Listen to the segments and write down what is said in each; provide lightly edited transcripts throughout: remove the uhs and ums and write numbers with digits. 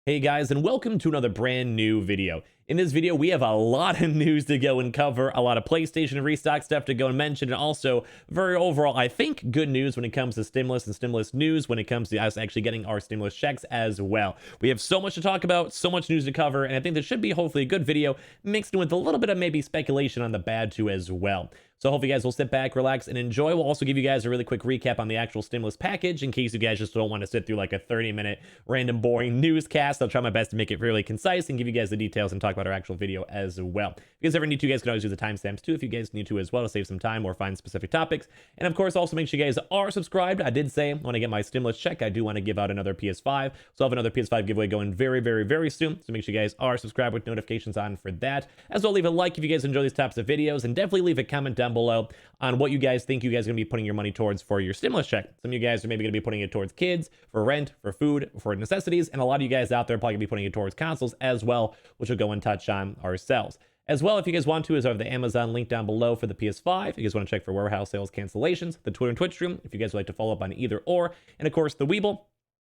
Hey guys, and welcome to another brand new video. In this video, we have a lot of news to go and cover, a lot of PlayStation and restock stuff to go and mention, and also very overall, I think, good news when it comes to stimulus and stimulus news when it comes to us actually getting our stimulus checks as well. We have so much to talk about, so much news to cover, and I think this should be hopefully a good video mixed in with a little bit of maybe speculation on the bad too as well. So hopefully you guys will sit back, relax, and enjoy. We'll also give you guys a really quick recap on the actual stimulus package in case you guys just don't want to sit through like a 30-minute random boring newscast. I'll try my best to make it really concise and give you guys the details and talk about our actual video as well. If you guys ever need to, you guys can always do the timestamps too if you guys need to as well to save some time or find specific topics. And of course, also make sure you guys are subscribed. I did say when I get my stimulus check, I do want to give out another PS5. So I'll have another PS5 giveaway going very, very, very soon. So make sure you guys are subscribed with notifications on for that. As well, leave a like if you guys enjoy these types of videos, and definitely leave a comment down below on what you guys think you guys are going to be putting your money towards for your stimulus check. Some of you guys are maybe going to be putting it towards kids, for rent, for food, for necessities, and a lot of you guys out there are probably going to be putting it towards consoles as well, which we'll go and touch on ourselves. As well, if you guys want to, is I have the Amazon link down below for the PS5. If you guys want to check for warehouse sales cancellations, the Twitter and Twitch stream, if you guys would like to follow up on either or, and of course the Weeble.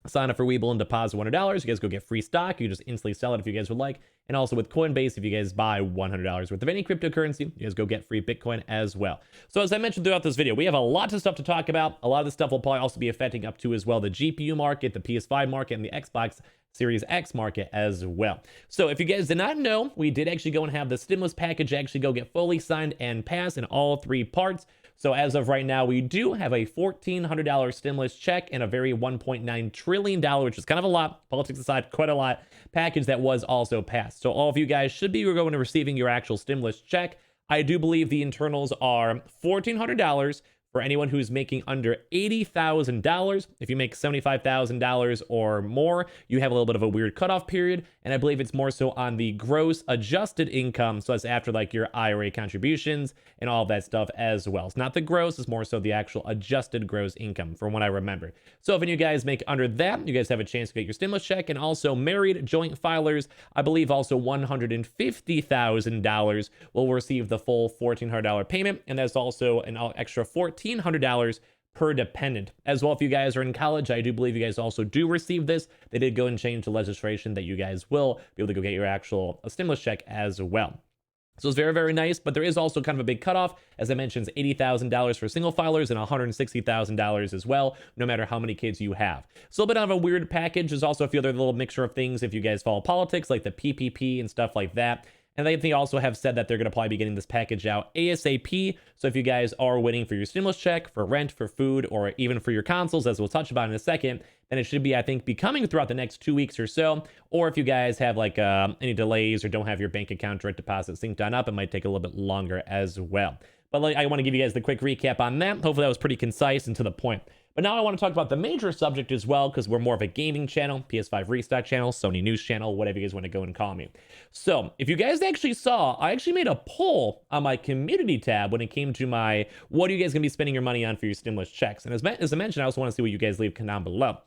Sign up for Weeble and deposit $100. You guys go get free stock. You just instantly sell it if you guys would like. And also with Coinbase, if you guys buy $100 worth of any cryptocurrency, you guys go get free Bitcoin as well. So as I mentioned throughout this video, we have a lot of stuff to talk about. A lot of this stuff will probably also be affecting up to as well the GPU market, the PS5 market, and the Xbox Series X market as well. So if you guys did not know, we did actually go and have the stimulus package actually go get fully signed and passed in all three parts. So as of right now, we do have a $1,400 stimulus check and a very $1.9 trillion, which is kind of a lot, politics aside, quite a lot, package that was also passed. So all of you guys should be going to receiving your actual stimulus check. I do believe the internals are $1,400 for anyone who's making under $80,000. If you make $75,000 or more, you have a little bit of a weird cutoff period. And I believe it's more so on the gross adjusted income. So that's after like your IRA contributions and all of that stuff as well. It's not the gross, it's more so the actual adjusted gross income from what I remember. So if any of you guys make under that, you guys have a chance to get your stimulus check. And also married joint filers, I believe also $150,000 will receive the full $1,400 payment. And that's also an extra $1,400 per dependent. As well, if you guys are in college, I do believe you guys also do receive this. They did go and change the legislation that you guys will be able to go get your actual stimulus check as well. So it's very, very nice, but there is also kind of a big cutoff. As I mentioned, it's $80,000 for single filers and $160,000 as well, no matter how many kids you have. So a little bit of a weird package. There's also a few other little mixture of things if you guys follow politics, like the PPP and stuff like that. And they also have said that they're going to probably be getting this package out ASAP. So if you guys are waiting for your stimulus check, for rent, for food, or even for your consoles, as we'll touch about in a second, then it should be, I think, be coming throughout the next 2 weeks or so. Or if you guys have like any delays or don't have your bank account direct deposit synced on up, it might take a little bit longer as well. But I want to give you guys the quick recap on that. Hopefully that was pretty concise and to the point. But now I want to talk about the major subject as well, because we're more of a gaming channel, PS5 Restock channel, Sony News channel, whatever you guys want to go and call me. So if you guys actually saw, I actually made a poll on my community tab when it came to my, what are you guys going to be spending your money on for your stimulus checks? And as I mentioned, I also want to see what you guys leave down below.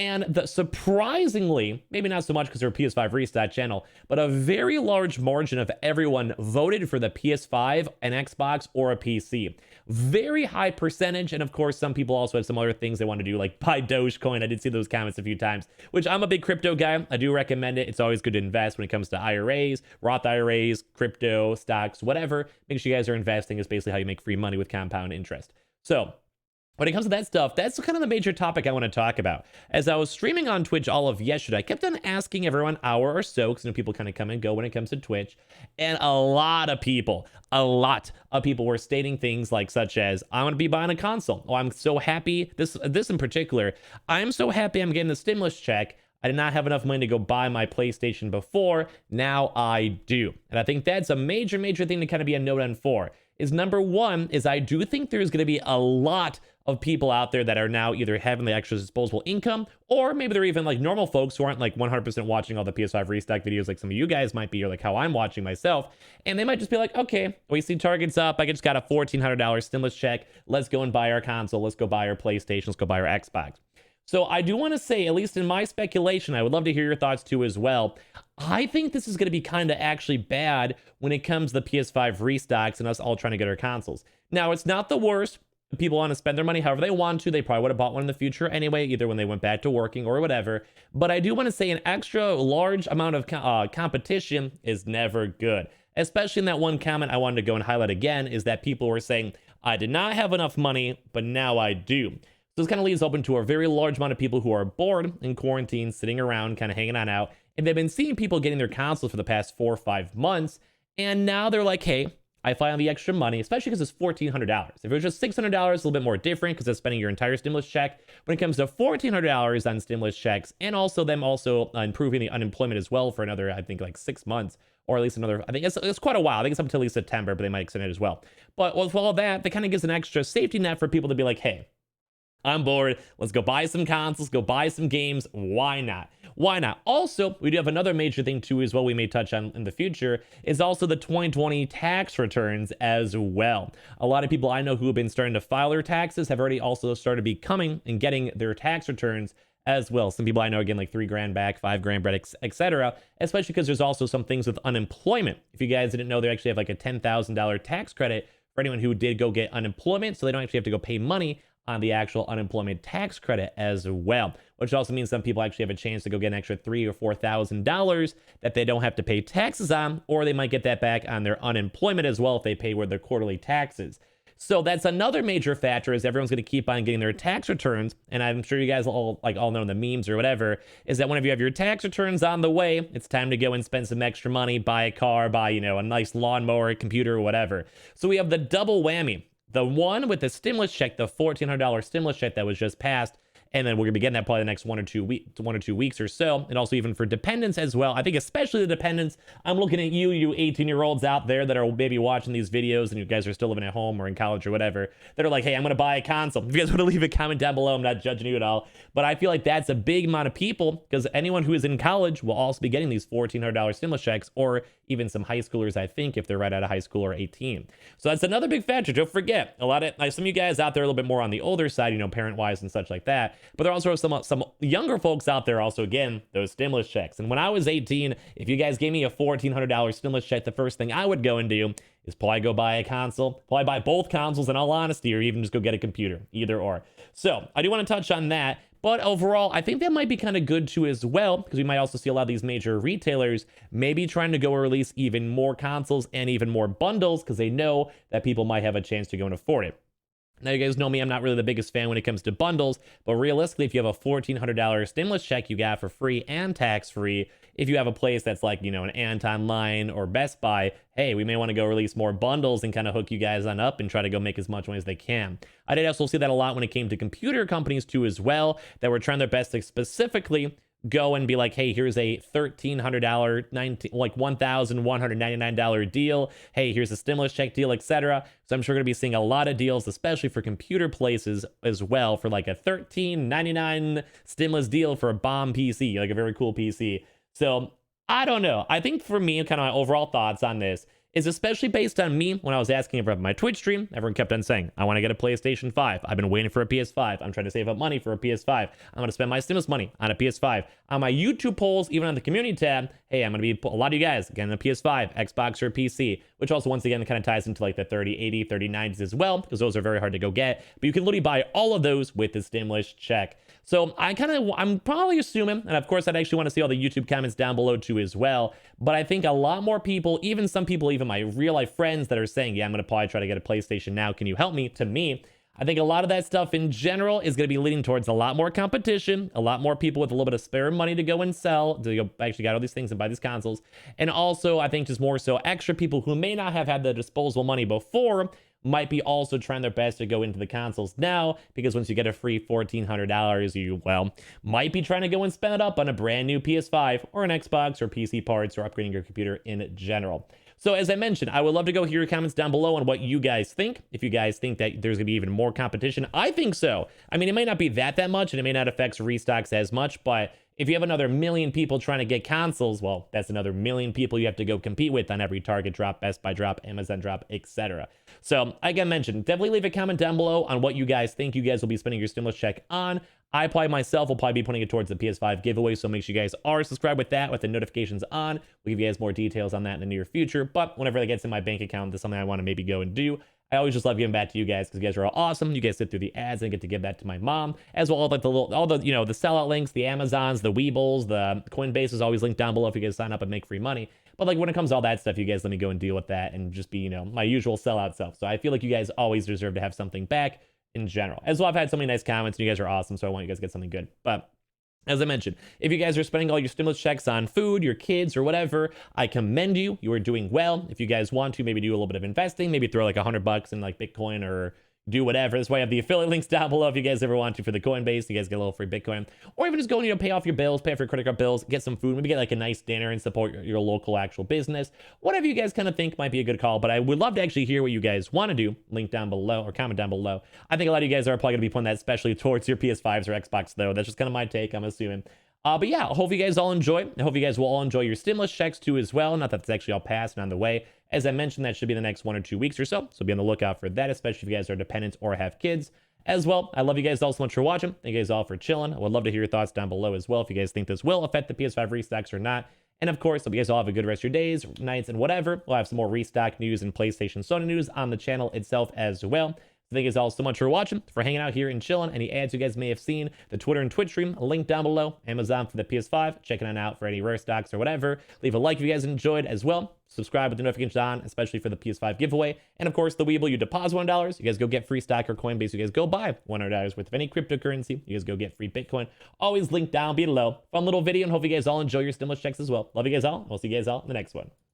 And surprisingly, maybe not so much because they're a PS5 Restock channel, but a very large margin of everyone voted for the PS5, an Xbox, or a PC. Very high percentage, and of course, some people also have some other things they want to do, like buy Dogecoin. I did see those comments a few times, which I'm a big crypto guy. I do recommend it. It's always good to invest when it comes to IRAs, Roth IRAs, crypto, stocks, whatever. Make sure you guys are investing is basically how you make free money with compound interest. So when it comes to that stuff, that's kind of the major topic I want to talk about. As I was streaming on Twitch all of yesterday, I kept on asking everyone an hour or so, because people kind of come and go when it comes to Twitch. And a lot of people were stating things like such as, I want to be buying a console. Oh, I'm so happy. This in particular, I'm so happy I'm getting the stimulus check. I did not have enough money to go buy my PlayStation before. Now I do. And I think that's a major, major thing to kind of be a note on for. Is number one, is I do think there's going to be a lot of people out there that are now either having the extra disposable income, or maybe they're even like normal folks who aren't like 100% watching all the PS5 Restock videos like some of you guys might be, or like how I'm watching myself. And they might just be like, okay, we see targets up. I just got a $1,400 stimulus check. Let's go and buy our console. Let's go buy our PlayStation. Let's go buy our Xbox. So I do want to say, at least in my speculation, I would love to hear your thoughts too as well. I think this is going to be kind of actually bad when it comes to the PS5 restocks and us all trying to get our consoles. Now, it's not the worst. People want to spend their money however they want to. They probably would have bought one in the future anyway, either when they went back to working or whatever. But I do want to say an extra large amount of competition is never good. Especially in that one comment I wanted to go and highlight again is that people were saying, I did not have enough money, but now I do. So this kind of leaves open to a very large amount of people who are bored in quarantine, sitting around, kind of hanging on out. And they've been seeing people getting their consoles for the past 4 or 5 months. And now they're like, hey, I finally have the extra money, especially because it's $1,400. If it was just $600, a little bit more different because it's spending your entire stimulus check. When it comes to $1,400 on stimulus checks, and also them improving the unemployment as well for another, I think, like 6 months, or at least another, I think it's quite a while. I think it's up until at least September, but they might extend it as well. But with all that kind of gives an extra safety net for people to be like, hey, I'm bored. Let's go buy some consoles, go buy some games. Why not? Why not? Also, we do have another major thing too as well we may touch on in the future is also the 2020 tax returns as well. A lot of people I know who have been starting to file their taxes have already also started becoming and getting their tax returns as well. Some people I know, again, like 3 grand back, 5 grand back, etc. Especially because there's also some things with unemployment. If you guys didn't know, they actually have like a $10,000 tax credit for anyone who did go get unemployment, so they don't actually have to go pay money on the actual unemployment tax credit as well, which also means some people actually have a chance to go get an extra $3,000 or $4,000 that they don't have to pay taxes on, or they might get that back on their unemployment as well if they pay with their quarterly taxes. So that's another major factor is everyone's going to keep on getting their tax returns. And I'm sure you guys all know in the memes or whatever, is that whenever you have your tax returns on the way, it's time to go and spend some extra money, buy a car, buy, a nice lawnmower, computer, or whatever. So we have the double whammy. The one with the stimulus check, the $1,400 stimulus check that was just passed, and then we're gonna be getting that probably the next 1 or 2 weeks or so, and also even for dependents as well. I think especially the dependents. I'm looking at you 18-year-olds out there that are maybe watching these videos, and you guys are still living at home or in college or whatever, that are like, hey, I'm gonna buy a console. If you guys want to leave a comment down below, I'm not judging you at all, but I feel like that's a big amount of people because anyone who is in college will also be getting these $1,400 stimulus checks, or even some high schoolers, I think, if they're right out of high school or 18. So that's another big factor. Don't forget, a lot of some of you guys out there are a little bit more on the older side, parent-wise and such like that. But there are also some younger folks out there also, again, those stimulus checks. And when I was 18, if you guys gave me a $1,400 stimulus check, the first thing I would go and do is probably go buy a console, probably buy both consoles in all honesty, or even just go get a computer, either or. So I do want to touch on that. But overall, I think that might be kind of good too as well, because we might also see a lot of these major retailers maybe trying to go release even more consoles and even more bundles because they know that people might have a chance to go and afford it. Now, you guys know me, I'm not really the biggest fan when it comes to bundles, but realistically, if you have a $1,400 stimulus check you got for free and tax-free, if you have a place that's like, an Anton Line or Best Buy, hey, we may want to go release more bundles and kind of hook you guys on up and try to go make as much money as they can. I did also see that a lot when it came to computer companies too as well, that were trying their best to specifically go and be like, hey, here's a $1,300, $1,199 deal. Hey, here's a stimulus check deal, etc. So I'm sure we're going to be seeing a lot of deals, especially for computer places as well, for like a $1,399 stimulus deal for a bomb PC, like a very cool PC. So I don't know. I think for me, kind of my overall thoughts on this is especially based on me. When I was asking about my Twitch stream, everyone kept on saying, I want to get a PlayStation 5. I've been waiting for a PS5. I'm trying to save up money for a PS5. I'm going to spend my stimulus money on a PS5. On my YouTube polls, even on the community tab, hey, I'm going to be a lot of you guys getting a PS5, Xbox, or PC, which also once again kind of ties into like the 3080, 3090s as well, because those are very hard to go get. But you can literally buy all of those with the stimulus check. So I'm probably assuming, and of course I'd actually want to see all the YouTube comments down below too as well, but I think a lot more people, even some people, even my real life friends that are saying, yeah, I'm going to probably try to get a PlayStation now, can you help me? To me, I think a lot of that stuff in general is going to be leading towards a lot more competition, a lot more people with a little bit of spare money to go and sell, to go actually got all these things and buy these consoles. And also, I think just more so extra people who may not have had the disposable money before might be also trying their best to go into the consoles now, because once you get a free $1,400, you, might be trying to go and spend it up on a brand new PS5 or an Xbox or PC parts or upgrading your computer in general. So as I mentioned, I would love to go hear your comments down below on what you guys think. If you guys think that there's going to be even more competition, I think so. I mean, it may not be that much, and it may not affect restocks as much, but if you have another million people trying to get consoles, well, that's another million people you have to go compete with on every Target drop, Best Buy drop, Amazon drop, etc. So, like I mentioned, definitely leave a comment down below on what you guys think you guys will be spending your stimulus check on. I probably myself will probably be putting it towards the PS5 giveaway, so make sure you guys are subscribed with that, with the notifications on. We'll give you guys more details on that in the near future, but whenever that gets in my bank account, that's something I want to maybe go and do. I always just love giving back to you guys because you guys are all awesome. You guys sit through the ads and get to give that to my mom, as well as like the little, all the, the sellout links, the Amazons, the Weebles, the Coinbase is always linked down below if you guys sign up and make free money. But like when it comes to all that stuff, you guys let me go and deal with that and just be, my usual sellout self. So I feel like you guys always deserve to have something back in general. As well, I've had so many nice comments and you guys are awesome. So I want you guys to get something good. But as I mentioned, if you guys are spending all your stimulus checks on food, your kids, or whatever, I commend you. You are doing well. If you guys want to, maybe do a little bit of investing, maybe throw like $100 in like Bitcoin or do whatever. That's why I have the affiliate links down below if you guys ever want to for the Coinbase. You guys get a little free Bitcoin. Or even just go and, pay off your bills, pay off your credit card bills, get some food, maybe get like a nice dinner and support your local actual business. Whatever you guys kind of think might be a good call. But I would love to actually hear what you guys want to do. Link down below or comment down below. I think a lot of you guys are probably going to be putting that especially towards your PS5s or Xbox though. That's just kind of my take, I'm assuming. But yeah, I hope you guys all enjoy. I hope you guys will all enjoy your stimulus checks too as well. Not that it's actually all passed and on the way. As I mentioned, that should be the next 1 or 2 weeks or so. So be on the lookout for that, especially if you guys are dependents or have kids. As well, I love you guys all so much for watching. Thank you guys all for chilling. I would love to hear your thoughts down below as well if you guys think this will affect the PS5 restocks or not. And of course, hope you guys all have a good rest of your days, nights, and whatever. We'll have some more restock news and PlayStation Sony news on the channel itself as well. Thank you guys all so much for watching, for hanging out here and chilling. Any ads you guys may have seen, the Twitter and Twitch stream, link down below. Amazon for the PS5, checking it out for any rare stocks or whatever. Leave a like if you guys enjoyed as well. Subscribe with the notifications on, especially for the PS5 giveaway. And of course, the Weeble, you deposit $1. You guys go get free stock or Coinbase. You guys go buy $100 worth of any cryptocurrency. You guys go get free Bitcoin. Always linked down below. Fun little video, and hope you guys all enjoy your stimulus checks as well. Love you guys all. We'll see you guys all in the next one.